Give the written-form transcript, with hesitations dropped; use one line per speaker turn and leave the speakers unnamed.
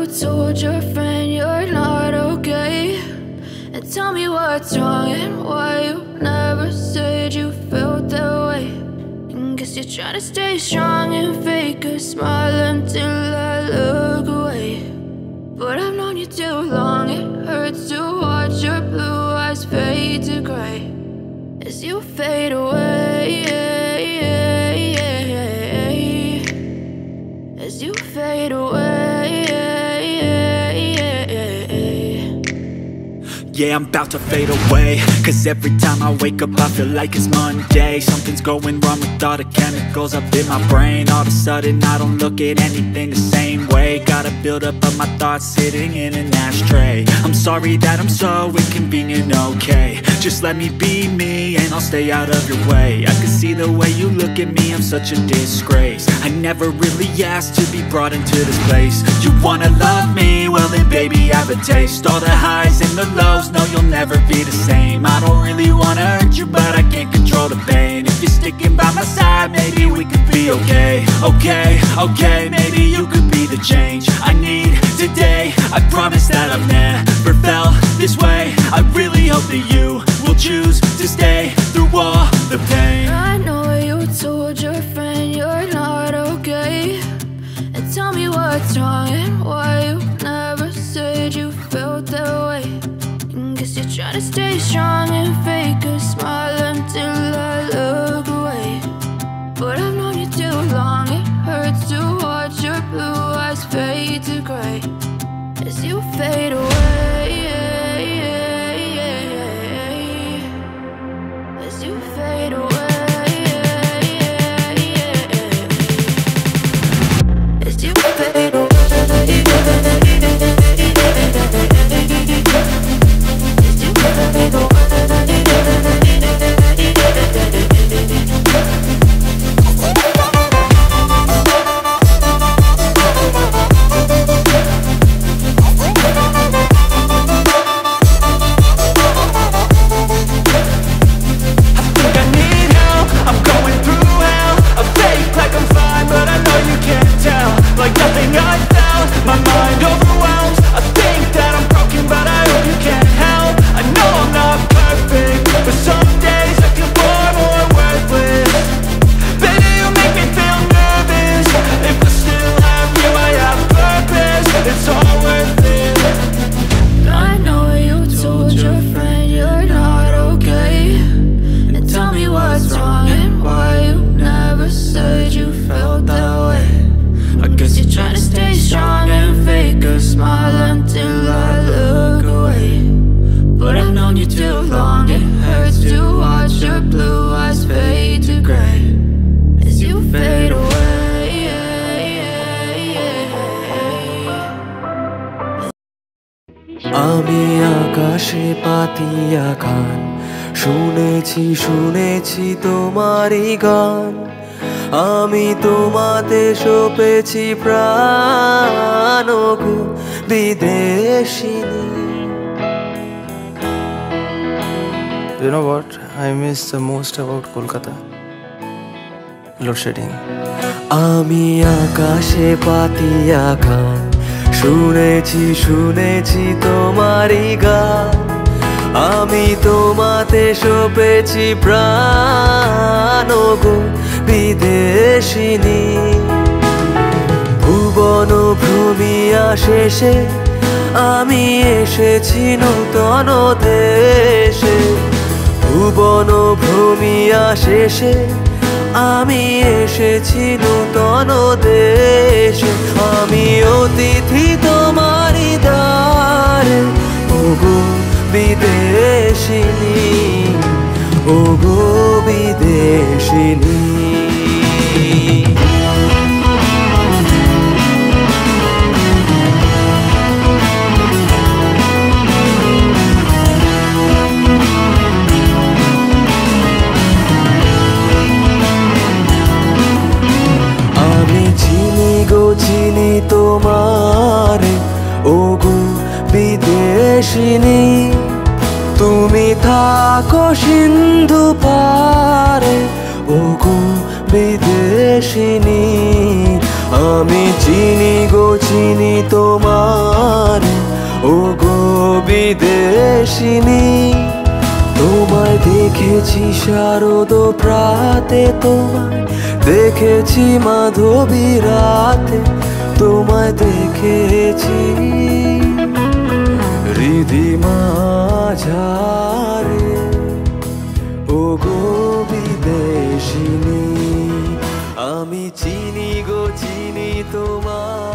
told your friend you're not okay, and tell me what's wrong and why you never said you felt that way. And guess you're trying to stay strong and fake a smile until I look away. But I've known you too long, it hurts to watch your blue eyes fade to gray as you fade away, as you fade away.
Yeah, I'm about to fade away, cause every time I wake up I feel like it's Monday. Something's going wrong with all the chemicals up in my brain. All of a sudden I don't look at anything the same way. Gotta build up of my thoughts sitting in an ashtray. I'm sorry that I'm so inconvenient, okay. Just let me be me and I'll stay out of your way. I can see the way you look at me, I'm such a disgrace. I never really asked to be brought into this place. You wanna love me? Well then baby have a taste. All the highs and the lows, no, you'll never be the same. I don't really wanna hurt you, but I can't control the pain. If you're sticking by my side, maybe we could be okay. Okay, maybe you could be the change I need today. I promise that I've never felt this way. I really hope that you will choose to stay through all the pain.
I know you told your friend you're not okay, and tell me what's wrong and why you never said you felt that way. Guess you're trying to stay strong and fake a smile until I look away. But I've known you too long, it hurts to watch your blue eyes fade to gray as you fade away, as you fade away, as you fade away.
আমি আকাশে পাতিয়া গান শুনেছি শুনেছি তোমারই গান। আমি তোমাতে সপেছি প্রাণ গো বিদেশিনী।
You know what I miss the most about Kolkata? Load shedding.
আমি আকাশে পাতিয়া গান শুনেছি শুনেছি তোমারই গান। আমি তোমাতে সপেছি প্রাণ গো বিদেশিনী। ভুবন ভ্রমিয়া শেষে আমি এসেছি নূতন দেশে। ভুবন ভ্রমিয়া শেষে আমি এসেছি নূতন দেশে। আমি অতিথি তোমারই দ্বারে ওগো বিদেশিনী, ওগো বিদেশিনী। চিনি তোমারে ওগো বিদেশিনী। তুমি থাকো সিন্ধু পারে ওগো বিদেশিনী। আমি চিনি গো চিনি তোমারে ও গো বিদেশিনী তোমায় দেখেছি শারদ প্রাতে তোমায় দেখেছি মাধবী রাতে তোমায় দেখেছি হৃদি মাঝারে ও গো বিদেশিনী আমি চিনি গো চিনি তোমায়